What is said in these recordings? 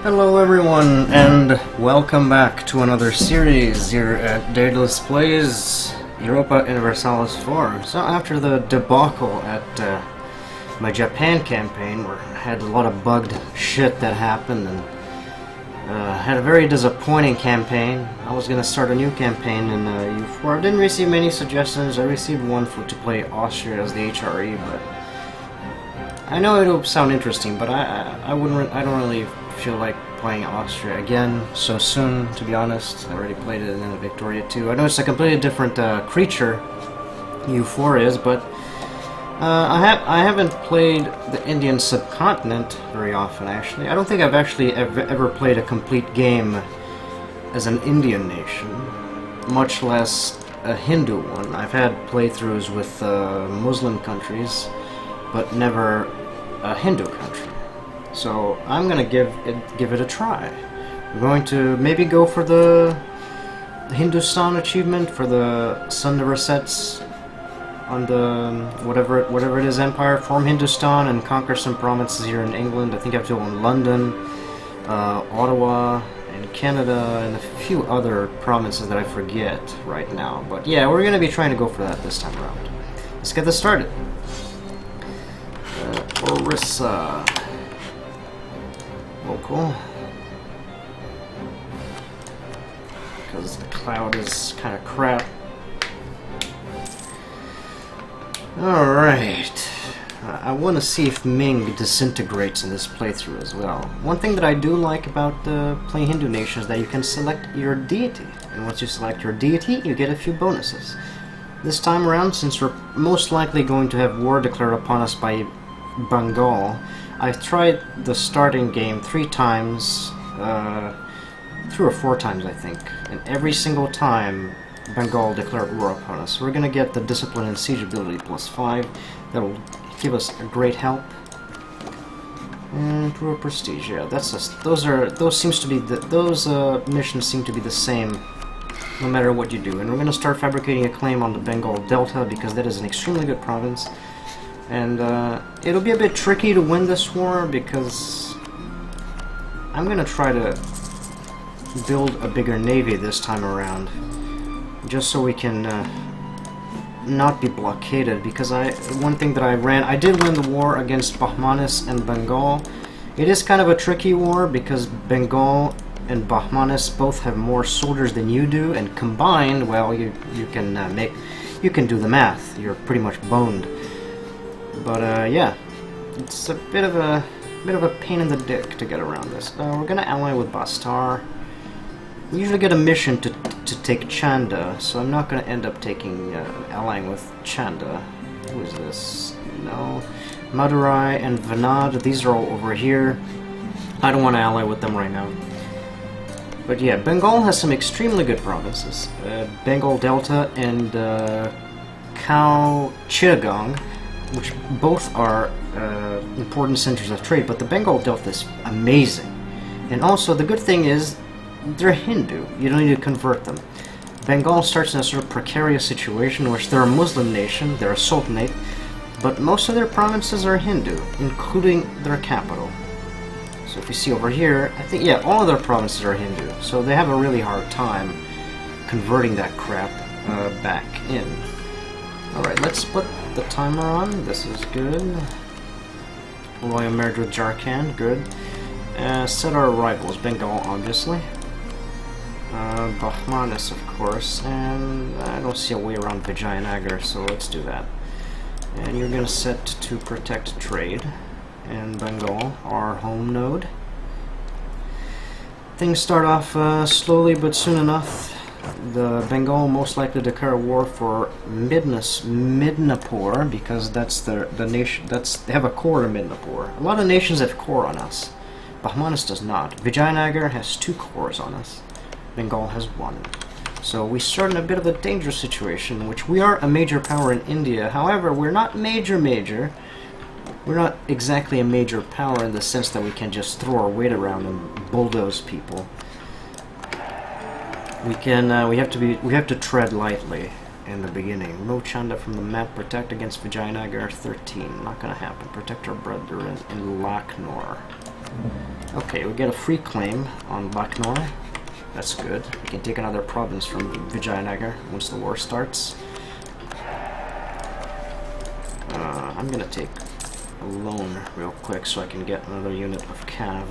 Hello everyone, and welcome back to another series here at Daedalus Plays Europa Universalis IV. So after the debacle at my Japan campaign, where I had a lot of bugged shit that happened, and had a very disappointing campaign, I was going to start a new campaign in U4. I didn't receive many suggestions. I received one to play Austria as the HRE, but I know it'll sound interesting, but I don't really feel like playing Austria again so soon, to be honest. I already played it in Victoria 2. I know it's a completely different creature, U4 is, but I haven't played the Indian subcontinent very often, actually. I don't think I've actually ever played a complete game as an Indian nation, much less a Hindu one. I've had playthroughs with Muslim countries, but never a Hindu country. So I'm gonna give it a try. We're going to maybe go for the Hindustan achievement for the sun never sets on the whatever it is empire. Form Hindustan and conquer some provinces here in England. I think I have to go in London, Ottawa, and Canada, and a few other provinces that I forget right now. But yeah, we're gonna be trying to go for that this time around. Let's get this started. Orissa. Local. Because the cloud is kind of crap. Alright. I want to see if Ming disintegrates in this playthrough as well. One thing that I do like about playing Hindu Nation is that you can select your deity. And once you select your deity, you get a few bonuses. This time around, since we're most likely going to have war declared upon us by Bengal, I've tried the starting game 3 times, 3 or 4 times I think, and every single time Bengal declared war upon us. We're gonna get the discipline and siege ability +5. That'll give us a great help. And to a prestige, yeah, that's just those missions seem to be the same no matter what you do. And we're gonna start fabricating a claim on the Bengal Delta because that is an extremely good province. And it'll be a bit tricky to win this war because I'm going to try to build a bigger navy this time around, just so we can not be blockaded. Because one thing that I did win the war against Bahmanis and Bengal. It is kind of a tricky war because Bengal and Bahmanis both have more soldiers than you do, and combined, well, you can do the math. You're pretty much boned. But yeah, it's a bit of a pain in the dick to get around this. We're gonna ally with Bastar. We usually get a mission to take Chanda, so I'm not gonna end up taking allying with Chanda. Who is this? No, Madurai and Vanad. These are all over here. I don't want to ally with them right now. But yeah, Bengal has some extremely good provinces. Bengal Delta and Khao Chittagong, which both are important centers of trade, but the Bengal Delta is amazing. And also, the good thing is, they're Hindu. You don't need to convert them. Bengal starts in a sort of precarious situation, in which they're a Muslim nation, they're a sultanate, but most of their provinces are Hindu, including their capital. So if you see over here, I think, yeah, all of their provinces are Hindu, so they have a really hard time converting that crap back in. Alright, let's put the timer on. This is good. Royal marriage with Jharkhand, good. Set our rivals, Bengal, obviously. Bahmanis, of course, and I don't see a way around Vijayanagar, so let's do that. And you're gonna set to protect trade, and Bengal, our home node. Things start off slowly, but soon enough, the Bengal most likely declare war for Midnapore, because that's the nation. They have a core in Midnapore. A lot of nations have core on us. Bahmanis does not. Vijayanagar has 2 cores on us. Bengal has 1. So we start in a bit of a dangerous situation, in which we are a major power in India. However, we're not major. We're not exactly a major power in the sense that we can just throw our weight around and bulldoze people. We have to tread lightly in the beginning. Remove Chanda from the map. Protect against Vijayanagar 13. Not gonna happen. Protect our brethren in Lucknow. Okay, we get a free claim on Lucknow. That's good. We can take another province from Vijayanagar once the war starts. I'm gonna take a loan real quick so I can get another unit of cav.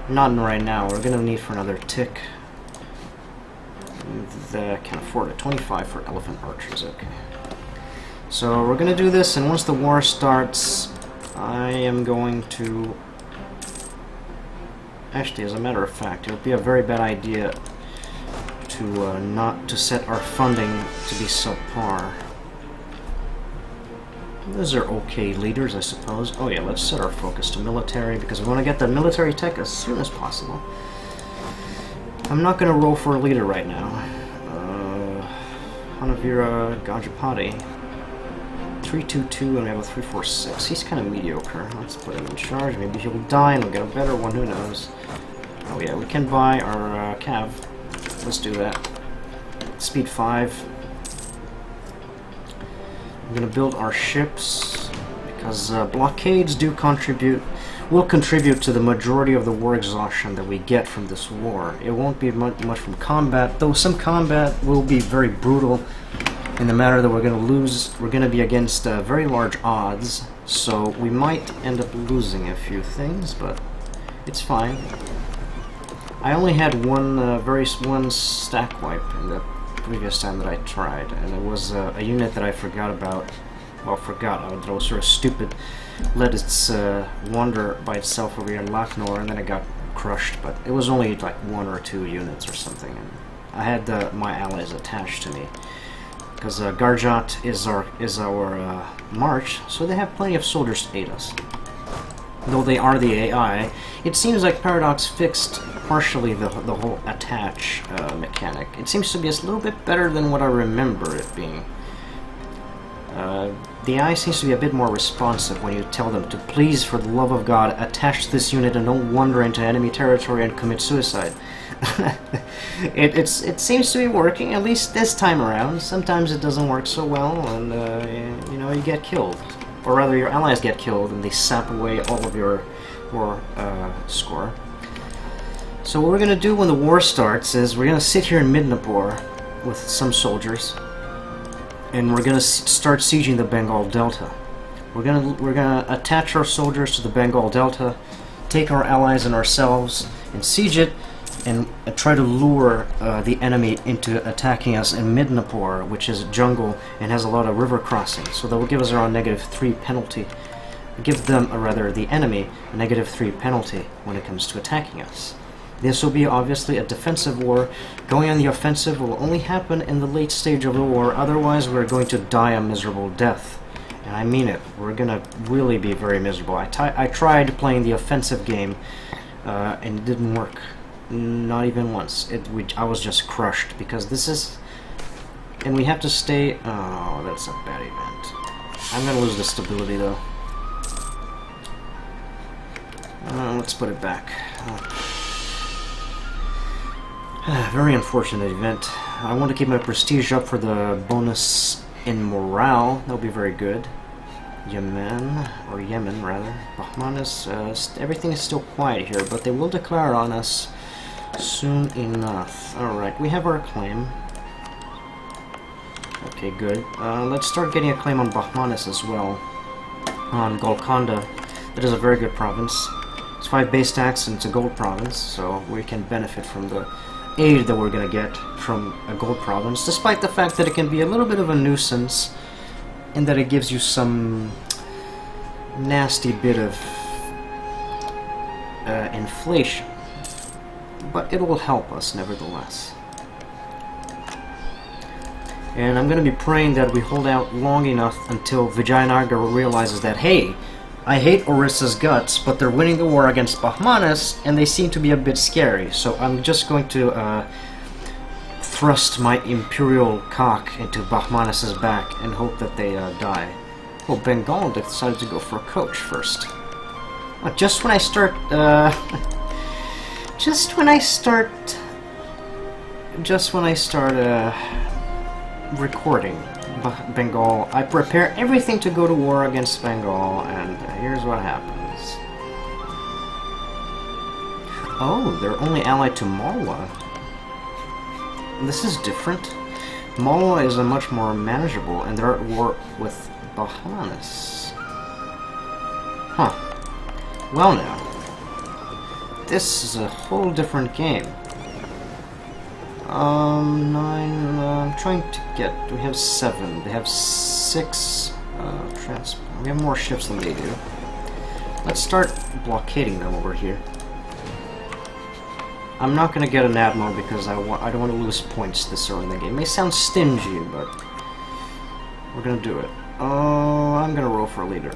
Not right now. We're gonna need for another tick. I can afford it. 25 for elephant archers. Okay. So we're gonna do this, and once the war starts, I am going to... Actually, as a matter of fact, it would be a very bad idea to not to set our funding to be subpar. Those are okay leaders, I suppose. Oh yeah, let's set our focus to military, because we want to get the military tech as soon as possible. I'm not going to roll for a leader right now. Hanavira Gajapati. 322, and we have a 346. He's kind of mediocre. Let's put him in charge. Maybe he'll die and we'll get a better one, who knows. Oh yeah, we can buy our cav. Let's do that. Speed 5. I'm gonna build our ships, because blockades will contribute to the majority of the war exhaustion that we get from this war. It won't be much from combat, though some combat will be very brutal in the matter that we're going to lose. We're going to be against very large odds, so we might end up losing a few things, but it's fine. I only had one stack wipe in the previous time that I tried, and it was a unit that I forgot about. Well, that was sort of stupid. Let it wander by itself over here in Lucknow, and then it got crushed, but it was only like 1 or 2 units or something, and I had my allies attached to me. Because Garjat is our march, so they have plenty of soldiers to aid us. Though they are the AI, it seems like Paradox fixed partially the whole attach mechanic. It seems to be a little bit better than what I remember it being. The AI seems to be a bit more responsive when you tell them to please, for the love of God, attach to this unit and don't wander into enemy territory and commit suicide. It seems to be working, at least this time around. Sometimes it doesn't work so well, and you know, you get killed, or rather your allies get killed, and they sap away all of your war score. So what we're gonna do when the war starts is we're gonna sit here in Midnapore with some soldiers, and we're gonna start sieging the Bengal Delta. We're gonna attach our soldiers to the Bengal Delta, take our allies and ourselves, and siege it, and try to lure the enemy into attacking us in Midnapore, which is jungle and has a lot of river crossings. So that will give us around -3 penalty. Give them, or rather the enemy, a -3 penalty when it comes to attacking us. This will be obviously a defensive war. Going on the offensive will only happen in the late stage of the war, otherwise we're going to die a miserable death. And I mean it, we're gonna really be very miserable. I tried playing the offensive game, and it didn't work. Not even once. I was just crushed, because this is... And we have to stay... Oh, that's a bad event. I'm gonna lose the stability, though. Let's put it back. Very unfortunate event. I want to keep my prestige up for the bonus in morale. That'll be very good. Yemen rather. Bahmanis, everything is still quiet here, but they will declare on us soon enough. Alright, we have our claim. Okay, good. Let's start getting a claim on Bahmanis as well. On Golconda. That is a very good province. It's 5 base tax and it's a gold province, so we can benefit from the aid that we're going to get from a gold province, despite the fact that it can be a little bit of a nuisance in that it gives you some nasty bit of inflation. But it will help us nevertheless. And I'm going to be praying that we hold out long enough until Vijayanagar realizes that, hey, I hate Orissa's guts, but they're winning the war against Bahmanis, and they seem to be a bit scary. So I'm just going to thrust my imperial cock into Bahmanis' back and hope that they die. Well, Bengal decided to go for a coach first. Just when I start... Just when I start recording Bengal, I prepare everything to go to war against Bengal, and here's what happens. Oh, they're only allied to Malwa. This is different. Malwa is a much more manageable, and they're at war with Bahmanis. Huh. Well now. This is a whole different game. 9, I'm trying to get... We have 7. They have 6 we have more ships than they do. Let's start blockading them over here. I'm not going to get an admiral because I don't want to lose points this early in the game. It may sound stingy, but we're going to do it. Oh, I'm going to roll for a leader.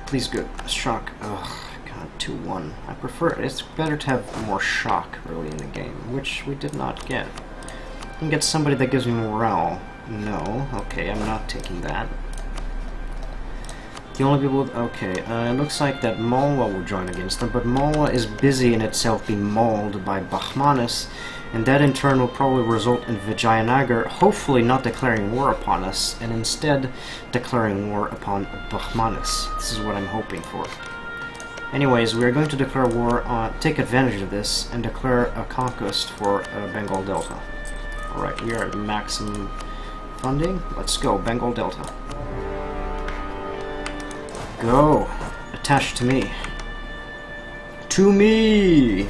Please, good. Shock. Ugh, God, 2-1. I prefer... It's better to have more shock early in the game, which we did not get. I can get somebody that gives me morale. No. Okay, I'm not taking that. The only people... Okay, it looks like that Malwa will join against them, but Malwa is busy in itself being mauled by Bahmanis, and that in turn will probably result in Vijayanagar hopefully not declaring war upon us, and instead declaring war upon Bahmanis. This is what I'm hoping for. Anyways, we are going to declare war on... take advantage of this, and declare a conquest for Bengal Delta. Alright, we are at maximum funding. Let's go, Bengal Delta. Go! Attach to me. To me!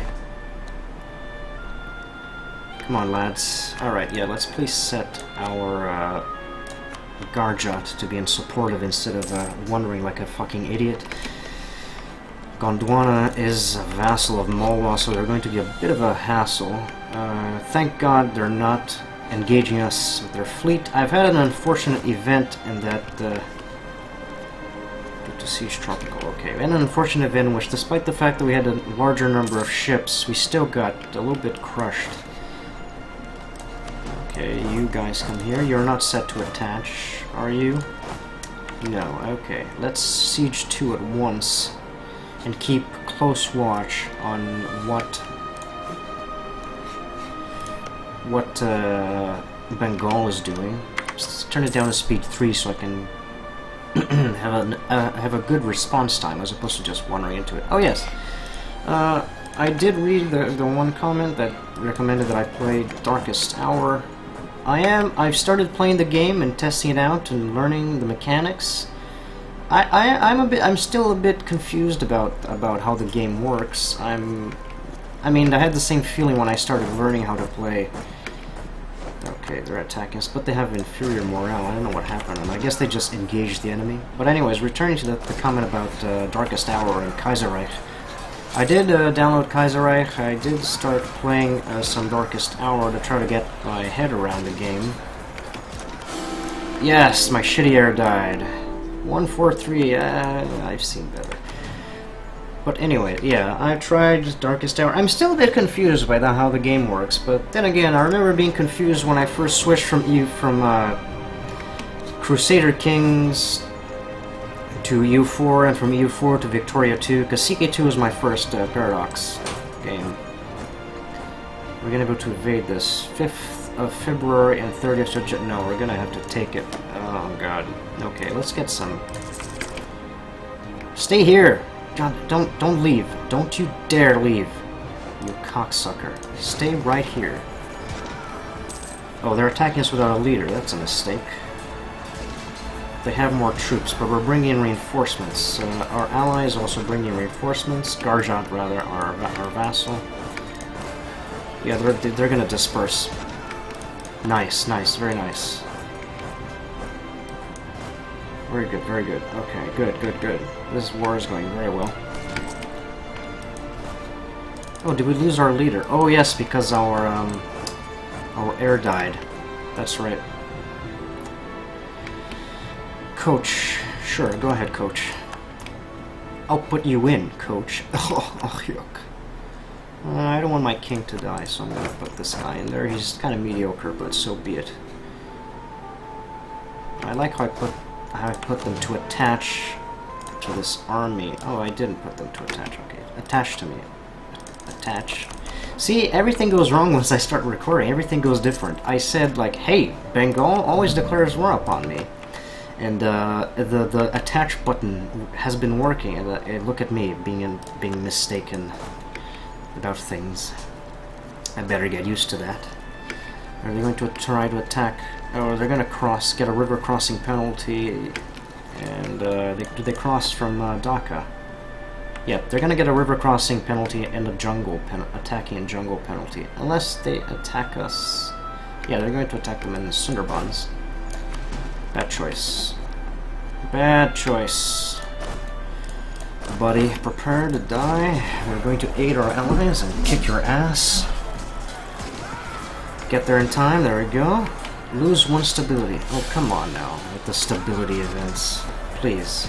Come on, lads. Alright, yeah, let's please set our Garjat to be in supportive instead of wondering like a fucking idiot. Gondwana is a vassal of Malwa, so they're going to be a bit of a hassle. Thank God they're not engaging us with their fleet. I've had an unfortunate event in that... to siege tropical, okay. And an unfortunate event in which, despite the fact that we had a larger number of ships, we still got a little bit crushed. Okay, you guys come here. You're not set to attach, are you? No, okay. Let's siege 2 at once and keep close watch on what Bengal is doing. Let's turn it down to speed 3 so I can have a good response time as opposed to just wandering into it. Oh yes, I did read the one comment that recommended that I play Darkest Hour. I've started playing the game and testing it out and learning the mechanics. I'm still a bit confused about how the game works. I mean, I had the same feeling when I started learning how to play. Okay, they're attacking us, but they have inferior morale. I don't know what happened, and I guess they just engaged the enemy. But anyways, returning to the comment about Darkest Hour and Kaiserreich. I did download Kaiserreich. I did start playing some Darkest Hour to try to get my head around the game. Yes, my shitty air died. 143, I've seen better. But anyway, yeah, I tried Darkest Hour. I'm still a bit confused by how the game works, but then again, I remember being confused when I first switched from Crusader Kings to EU4 and from EU4 to Victoria 2, because CK2 was my first Paradox game. We're gonna go to invade this 5th of February and 30th of January. No, we're gonna have to take it. Oh god. Okay, let's get some. Stay here. God, don't leave. Don't you dare leave. You cocksucker. Stay right here. Oh, they're attacking us without a leader. That's a mistake. They have more troops, but we're bringing in reinforcements. Our allies also bring in reinforcements. Garjat, rather, our vassal. Yeah, they're gonna disperse. Nice, nice, very nice. Very good, very good. Okay, good, good, good. This war is going very well. Oh, did we lose our leader? Oh yes, because our heir died. That's right. Coach. Sure, go ahead, coach. I'll put you in, coach. Oh, yuck. I don't want my king to die, so I'm gonna put this guy in there. He's kind of mediocre, but so be it. I like how I put them to attach to this army. Oh, I didn't put them to attach. Okay, attach to me. Attach. See, everything goes wrong once I start recording. Everything goes different. I said, like, hey, Bengal always declares war upon me. And the attach button has been working. And look at me being mistaken. about things. I better get used to that. Are they going to try to attack? Oh, they're going to get a river crossing penalty. And do they cross from Dhaka? Yep, they're going to get a river crossing penalty and a jungle attacking and jungle penalty. Unless they attack us. Yeah, they're going to attack them in Sundarbans. Bad choice. Bad choice. Buddy, prepare to die. We're going to aid our allies and kick your ass. Get there in time, there we go. Lose 1 stability. Oh, come on now, with the stability events. Please.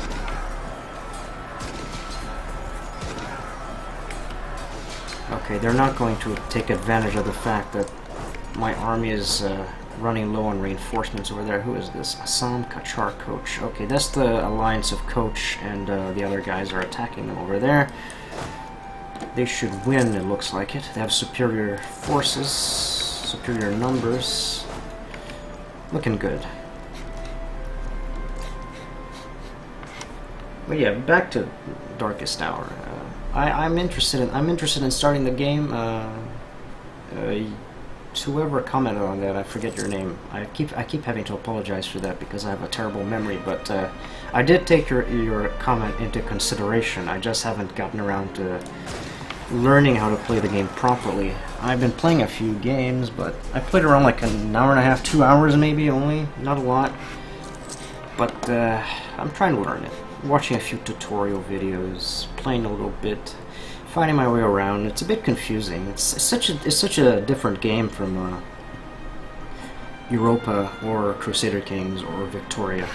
Okay, they're not going to take advantage of the fact that my army is running low on reinforcements over there. Who is this? Assam Kachar Coach. Okay, that's the alliance of Coach, and the other guys are attacking them over there. They should win, it looks like it. They have superior forces, superior numbers. Looking good. But yeah, back to Darkest Hour. I'm interested in starting the game. Whoever commented on that, I forget your name. I keep having to apologize for that because I have a terrible memory. But I did take your comment into consideration. I just haven't gotten around to learning how to play the game properly. I've been playing a few games, but I played around like an hour and a half, 2 hours maybe only, not a lot. But I'm trying to learn it. Watching a few tutorial videos, playing a little bit, finding my way around. It's a bit confusing. It's such a different game from Europa or Crusader Kings or Victoria.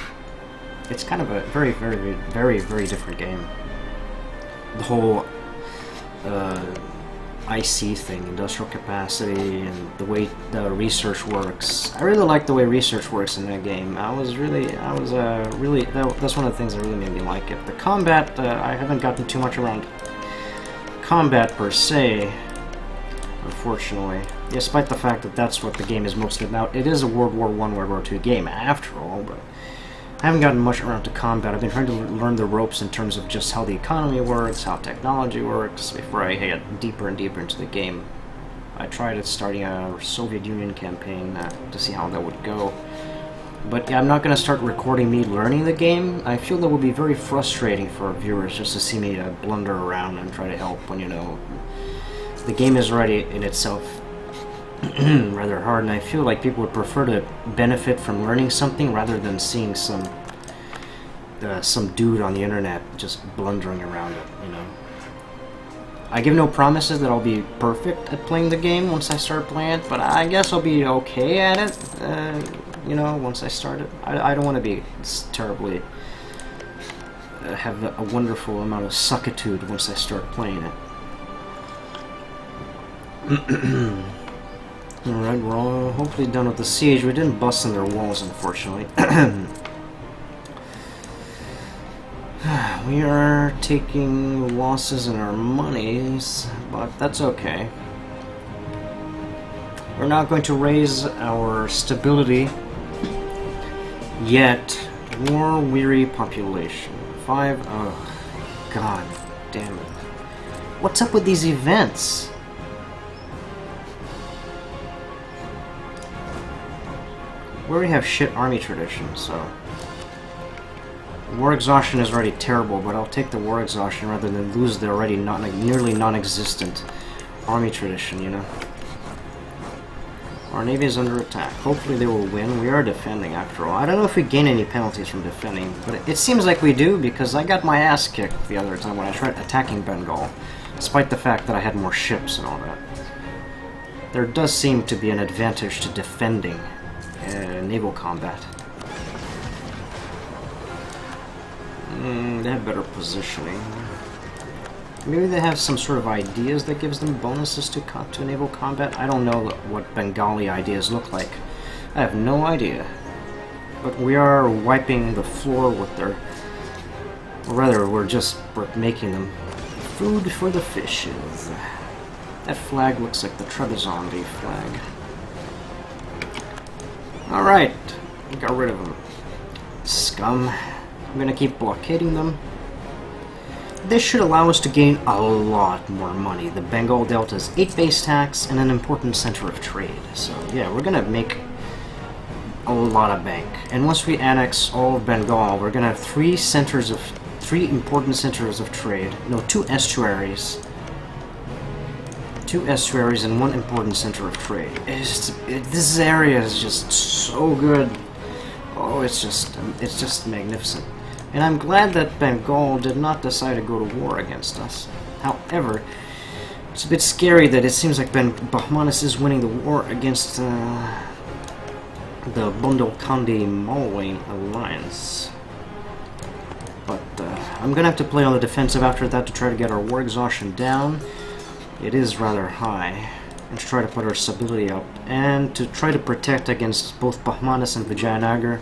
It's kind of a very, very, very, very different game. The whole IC thing, industrial capacity, and the way the research works. I really like the way research works in that game. That's one of the things that really made me like it. The combat, I haven't gotten too much around combat per se, unfortunately. Despite the fact that that's what the game is mostly about. It is a World War I, World War II game after all, but I haven't gotten much around to combat. I've been trying to learn the ropes in terms of just how the economy works, how technology works, before I get deeper and deeper into the game. I tried at starting a Soviet Union campaign to see how that would go. But yeah, I'm not going to start recording me learning the game. I feel that would be very frustrating for our viewers just to see me blunder around and try to help when, you know, the game is already in itself rather hard, and I feel like people would prefer to benefit from learning something rather than seeing some dude on the internet just blundering around it, you know. I give no promises that I'll be perfect at playing the game once I start playing it, but I guess I'll be okay at it, you know, once I start it. I don't want to be terribly have a wonderful amount of suckitude once I start playing it. Alright, we're all hopefully done with the siege. We didn't bust in their walls, unfortunately. We are taking losses in our monies, but that's okay. We're not going to raise our stability yet. War-weary population. 5... oh, god damn it. What's up with these events? We already have shit army tradition, so... War exhaustion is already terrible, but I'll take the war exhaustion rather than lose the already nearly non-existent army tradition, you know? Our navy is under attack. Hopefully they will win. We are defending, after all. I don't know if we gain any penalties from defending, but it seems like we do, because I got my ass kicked the other time when I tried attacking Bengal, despite the fact that I had more ships and all that. There does seem to be an advantage to defending naval combat. They have better positioning. Maybe they have some sort of ideas that gives them bonuses to naval combat. I don't know what Bengali ideas look like. I have no idea. But we are wiping the floor with their... or rather, we're making them food for the fishes. That flag looks like the Trebizond flag. Alright, we got rid of them. Scum. I'm gonna keep blockading them. this should allow us to gain a lot more money. The Bengal Delta is 8 base tax and an important center of trade. So yeah, we're gonna make a lot of bank. And once we annex all of Bengal, we're gonna have 3 important centers of trade. No, 2 estuaries. 2 estuaries and 1 important center of trade. This area is just so good. Oh, it's just magnificent. And I'm glad that Bengal did not decide to go to war against us. However, it's a bit scary that it seems like Bahmanis is winning the war against the Bundelkhandi Malwayne alliance. But I'm gonna have to play on the defensive after that to try to get our war exhaustion down. It is rather high, and to try to put our stability up, and to try to protect against both Bahmanis and Vijayanagar,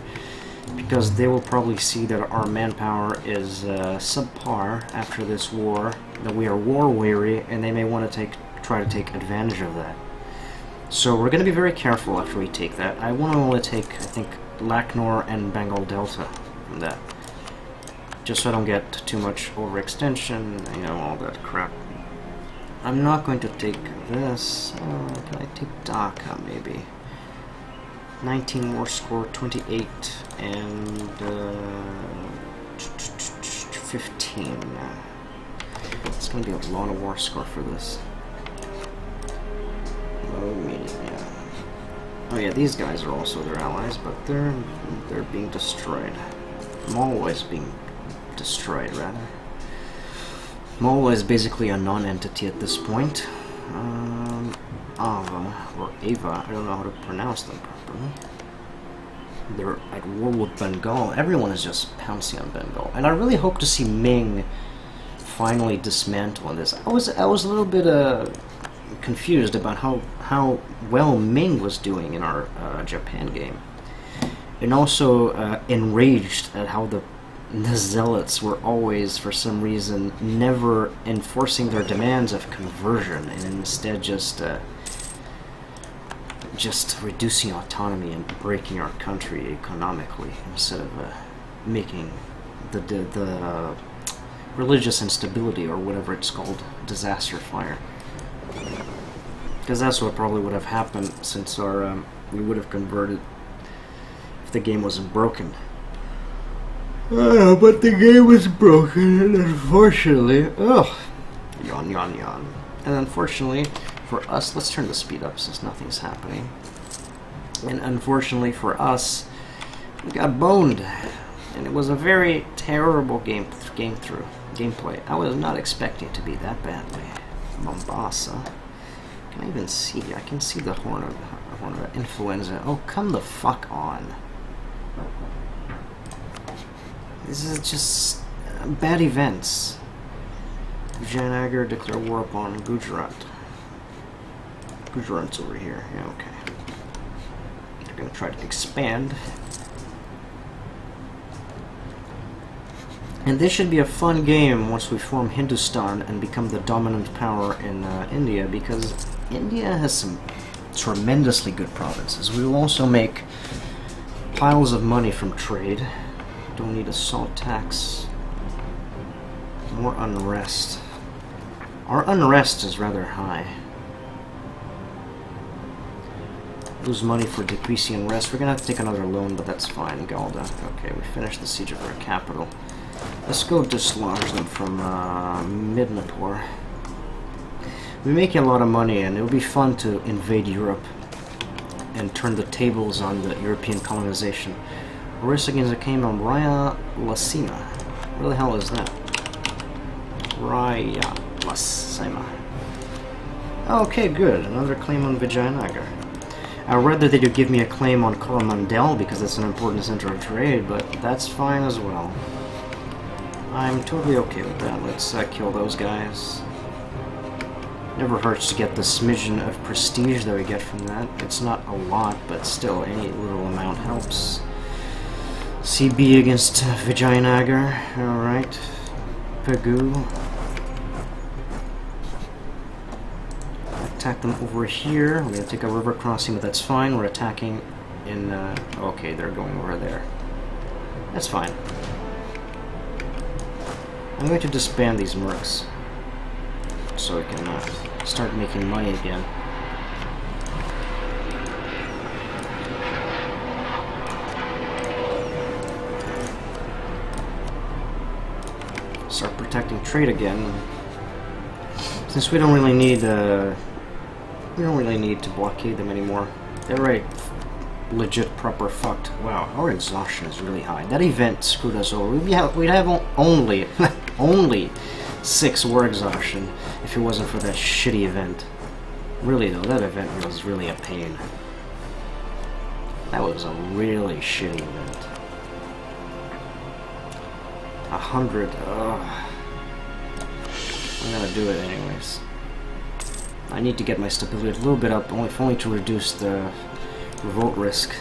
because they will probably see that our manpower is subpar after this war, that we are war weary, and they may want to try to take advantage of that. So we're going to be very careful after we take that. I want to only take, I think, Lucknow and Bengal Delta from that, just so I don't get too much overextension, you know, all that crap. I'm not going to take this. Can I take Dhaka, maybe? 19 war score, 28, and 15. It's going to be a lot of war score for this. Oh yeah, these guys are also their allies, but they're being destroyed. Malwa is being destroyed, rather. Malwa is basically a non-entity at this point. Ava, or Ava, I don't know how to pronounce them properly. They're at war with Bengal. Everyone is just pouncing on Bengal. And I really hope to see Ming finally dismantle this. I was a little bit confused about how well Ming was doing in our Japan game. And also enraged at how the Zealots were always, for some reason, never enforcing their demands of conversion, and instead just reducing autonomy and breaking our country economically, instead of making the religious instability, or whatever it's called, disaster fire. Because that's what probably would have happened, since our we would have converted if the game wasn't broken. But the game was broken, and unfortunately, yawn, yawn, yawn. And unfortunately for us, let's turn the speed up since nothing's happening. And unfortunately for us, we got boned, and it was a very terrible gameplay. I was not expecting it to be that badly. Mombasa. Can I even see? I can see the horn of influenza. Oh, come the fuck on. This is just bad events. Vijayanagar declare war upon Gujarat. Gujarat's over here. Yeah, okay. They're gonna try to expand. And this should be a fun game once we form Hindustan and become the dominant power in India, because India has some tremendously good provinces. We will also make piles of money from trade. Don't need a salt tax. More unrest. Our unrest is rather high. Lose money for decreasing unrest. We're gonna have to take another loan, but that's fine. Galda. Okay, we finished the siege of our capital. Let's go dislodge them from Midnapore. We're making a lot of money, and it'll be fun to invade Europe and turn the tables on the European colonization. Orissa against a came on Raya Lasima. Where the hell is that? Raya Lasima. Okay, good. Another claim on Vijayanagar. I'd rather they do give me a claim on Coromandel because that's an important center of trade, but that's fine as well. I'm totally okay with that. Let's kill those guys. Never hurts to get the smidgen of prestige that we get from that. It's not a lot, but still, any little amount helps. CB against Vijayanagar. Alright. Pegu. Attack them over here. We're going to take a river crossing, but that's fine. We're attacking in... okay, they're going over there. That's fine. I'm going to disband these mercs so we can start making money again. Start protecting trade again. Since we don't really need to blockade them anymore. They're already legit proper fucked. Wow, our exhaustion is really high. That event screwed us over. We'd have only only 6 war exhaustion if it wasn't for that shitty event. Really though, that event was really a pain. That was a really shitty event. 100. Ugh. I'm gonna do it anyways. I need to get my stability a little bit up, if only to reduce the revolt risk.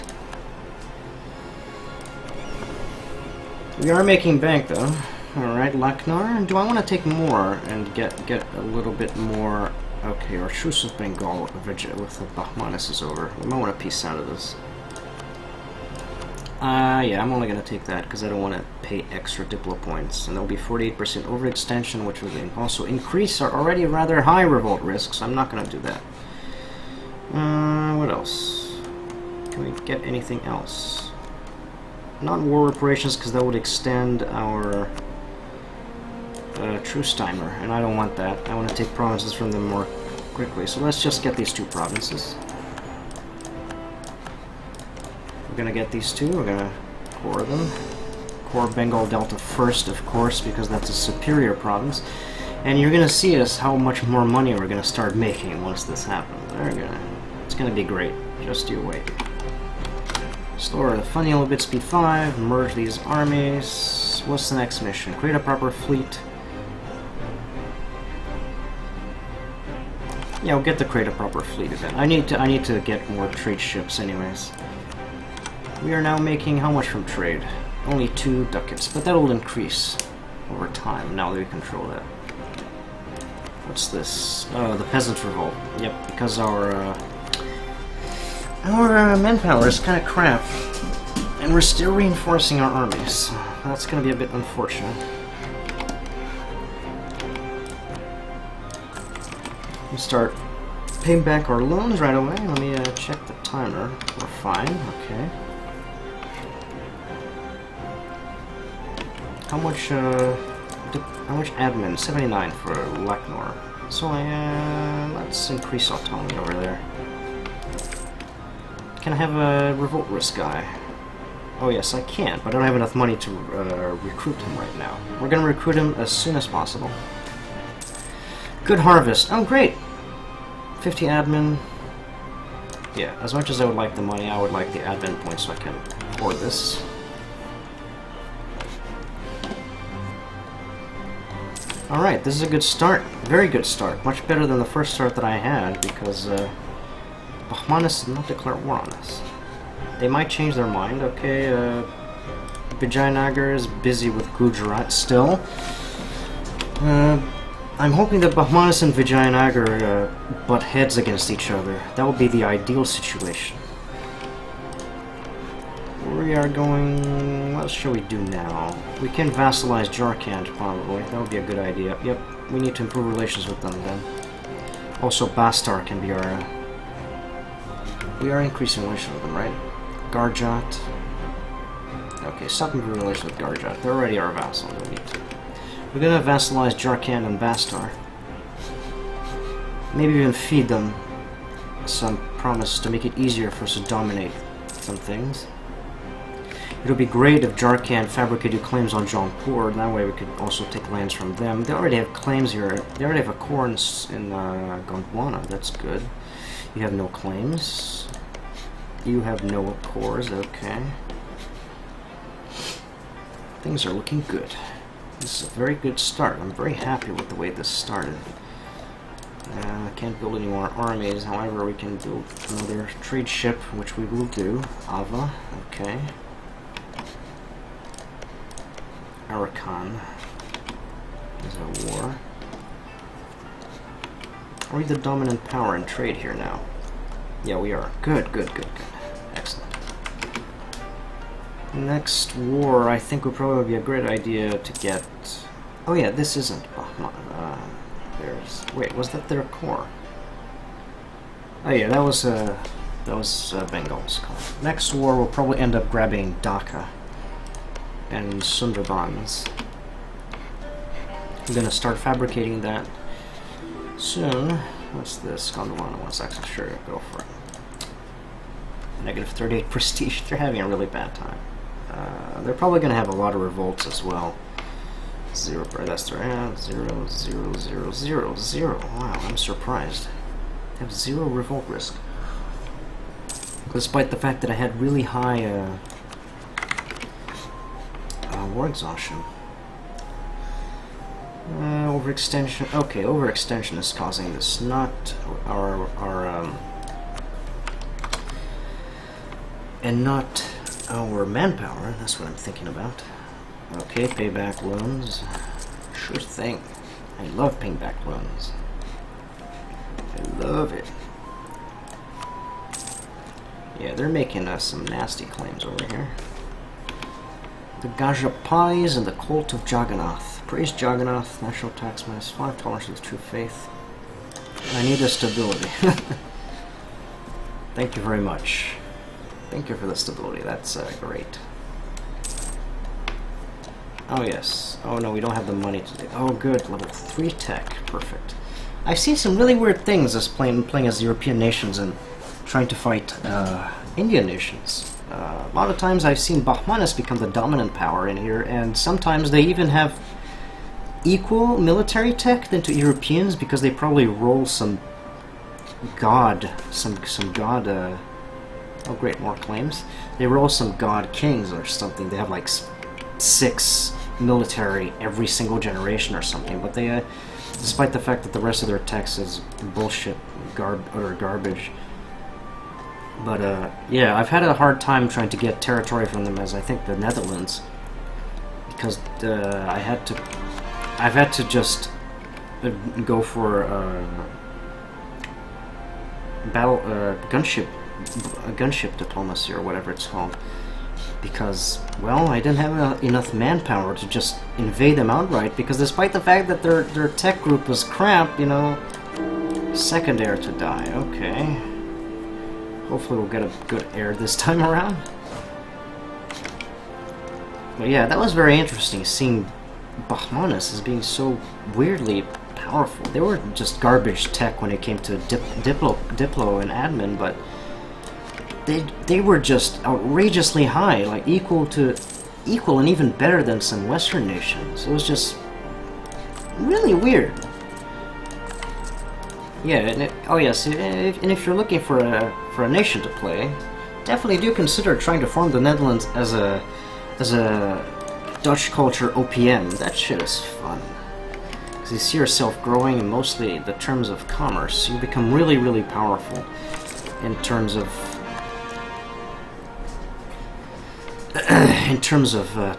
We are making bank though. Alright, Lucknow. Do I want to take more and get a little bit more? Okay, our truce with Bengal with the Bahmanis is over. We might want to peace out of this. Yeah, I'm only going to take that because I don't want to pay extra Diplo points. And there'll be 48% overextension, which will also increase our already rather high revolt risk, so I'm not going to do that. What else? Can we get anything else? Not war reparations, because that would extend our truce timer, and I don't want that. I want to take provinces from them more quickly, so let's just get these 2 provinces. We're gonna get these 2, we're gonna core them. Core Bengal Delta first, of course, because that's a superior province. And you're gonna see us how much more money we're gonna start making once this happens. It's gonna be great. Just you wait. Store the funding a little bit, speed 5, merge these armies. What's the next mission? Create a proper fleet. Yeah, we'll get the create a proper fleet event. I need to get more trade ships anyways. We are now making how much from trade? Only 2 ducats, but that will increase over time now that we control that. What's this? Oh, the peasant revolt. Yep, because our manpower is kind of crap, and we're still reinforcing our armies. That's going to be a bit unfortunate. We start paying back our loans right away. Let me check the timer. We're fine. Okay. How much admin? 79 for Lucknow. So let's increase autonomy over there. Can I have a revolt risk guy? Oh yes, I can, but I don't have enough money to recruit him right now. We're gonna recruit him as soon as possible. Good harvest. Oh great! 50 admin. Yeah, as much as I would like the money, I would like the admin points so I can hoard this. Alright, this is a good start. Very good start. Much better than the first start that I had, because Bahmanis did not declare war on us. They might change their mind, okay? Vijayanagar is busy with Gujarat still. I'm hoping that Bahmanis and Vijayanagar butt heads against each other. That would be the ideal situation. We are going... What shall we do now? We can vassalize Jharkhand, probably. That would be a good idea. Yep, we need to improve relations with them then. Also, Bastar can be our... We are increasing relations with them, right? Garjat. Okay, stop improving relations with Garjat. They're already our vassal. Don't need to. We're gonna vassalize Jharkhand and Bastar. Maybe even feed them some promise to make it easier for us to dominate some things. It would be great if Jharkhand fabricated claims on Jaunpur. That way we could also take lands from them. They already have claims here. They already have a core in Gondwana. That's good. You have no claims. You have no cores. Okay. Things are looking good. This is a very good start. I'm very happy with the way this started. I can't build any more armies. However, we can build another trade ship, which we will do. Ava. Okay. Arakan is a war. Are we the dominant power in trade here now? Yeah, we are. Good, good, good, good. Excellent. Next war, I think would probably be a great idea to get Oh yeah, this isn't Bahman. Wait, was that their core? Oh yeah, that was Bengal's core. Next war, we'll probably end up grabbing Dhaka and Sundarbans. I'm gonna start fabricating that soon. What's this? Gondwana 1 sure, go for it. Negative 38 prestige. They're having a really bad time. They're probably gonna have a lot of revolts as well. Zero, that's their 0, 0, 0, 0, 0. Wow, I'm surprised. They have 0 revolt risk. Despite the fact that I had really high war exhaustion. Overextension. Okay, overextension is causing this, not our and not our manpower. That's what I'm thinking about. Okay, payback loans. Sure thing. I love payback loans. I love it. Yeah, they're making some nasty claims over here. The Gajapais and the Cult of Jagannath. Praise Jagannath. National tax -5. Tolerance of the true faith. I need the stability. Thank you very much. Thank you for the stability. That's great. Oh yes. Oh no, we don't have the money to do. Oh good, level 3 tech. Perfect. I've seen some really weird things as playing as European nations and trying to fight Indian nations. A lot of times I've seen Bahmanis become the dominant power in here, and sometimes they even have equal military tech than to Europeans because they probably roll some god, oh great, more claims. They roll some god kings or something. They have like 6 military every single generation or something, but they, despite the fact that the rest of their text is bullshit, utter garbage. But yeah, I've had a hard time trying to get territory from them, as I think the Netherlands, because I've had to just go for gunship diplomacy or whatever it's called. Because, well, I didn't have enough manpower to just invade them outright, because despite the fact that their tech group was crap, you know, second heir to die, okay. Hopefully we'll get a good heir this time around. But yeah, that was very interesting, seeing Bahmanis as being so weirdly powerful. They were just garbage tech when it came to Diplo and admin, but they were just outrageously high, like equal and even better than some Western nations. It was just really weird. Yeah, and oh yes, and if you're looking for a nation to play, definitely do consider trying to form the Netherlands as a Dutch culture OPM. That shit is fun. Because you see yourself growing in mostly the terms of commerce. You become really, really powerful in terms of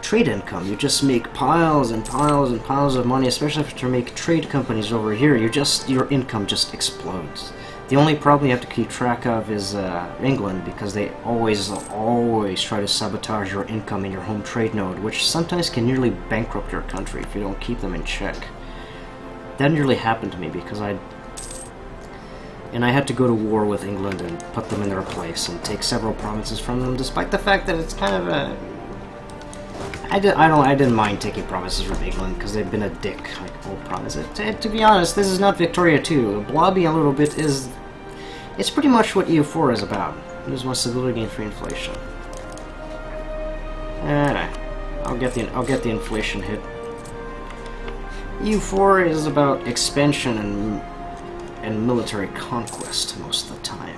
trade income. You just make piles and piles and piles of money, especially if you make trade companies over here. Your income just explodes. The only problem you have to keep track of is England, because they always try to sabotage your income in your home trade node, which sometimes can nearly bankrupt your country if you don't keep them in check. That nearly happened to me because I had to go to war with England and put them in their place and take several provinces from them, despite the fact that it's kind of a... I didn't mind taking provinces from England because they've been a dick, like old provinces. To be honest, this is not Victoria 2. Blobby a little bit is... It's pretty much what EU4 is about. Use one stability, gain free inflation. I'll get the inflation hit. EU4 is about expansion and military conquest most of the time.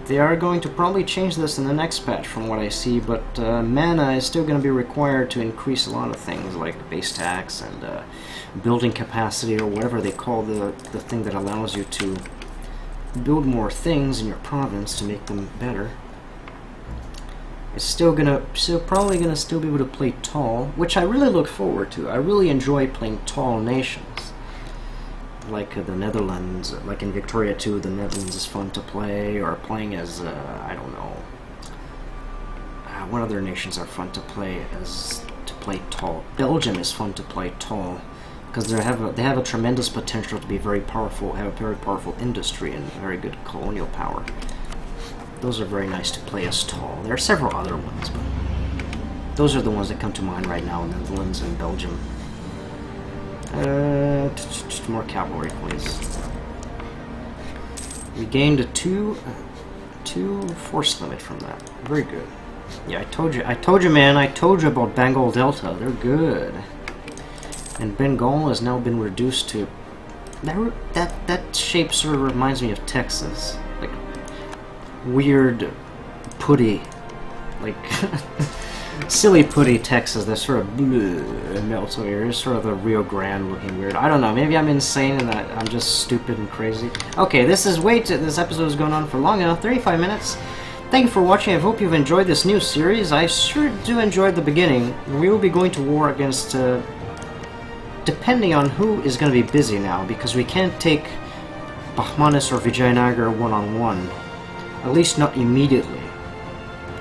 They are going to probably change this in the next patch from what I see, but mana is still going to be required to increase a lot of things like base tax and building capacity, or whatever they call the thing that allows you to build more things in your province to make them better. It's probably gonna still be able to play tall, which I really look forward to. I really enjoy playing tall nations. Like the Netherlands, like in Victoria 2, the Netherlands is fun to play, or playing as, I don't know, what other nations are fun to play play tall. Belgium is fun to play tall because they have a tremendous potential to be very powerful, have a very powerful industry and very good colonial power. Those are very nice to play as tall. There are several other ones, but those are the ones that come to mind right now, Netherlands and Belgium. More cavalry, please. We gained a two force limit from that. Very good. Yeah, I told you, man. I told you about Bengal Delta. They're good. And Bengal has now been reduced to that shape. Sort of reminds me of Texas, like weird, putty, like silly putty Texas. That's sort of melts over. It's sort of the Rio Grande looking weird. I don't know. Maybe I'm insane and that I'm just stupid and crazy. Okay, this episode is going on for long enough. 35 minutes. Thank you for watching. I hope you've enjoyed this new series. I sure do enjoy the beginning. We will be going to war against, depending on who is going to be busy now, because we can't take Bahmanis or Vijayanagar one-on-one. At least not immediately.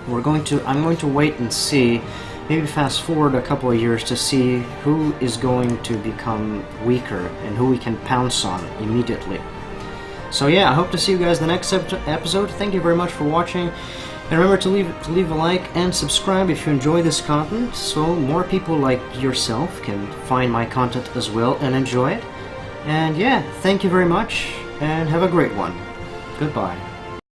I'm going to wait and see, maybe fast forward a couple of years to see who is going to become weaker and who we can pounce on immediately. So yeah, I hope to see you guys in the next episode. Thank you very much for watching. And remember to leave a like and subscribe if you enjoy this content, so more people like yourself can find my content as well and enjoy it. And yeah, thank you very much, and have a great one. Goodbye.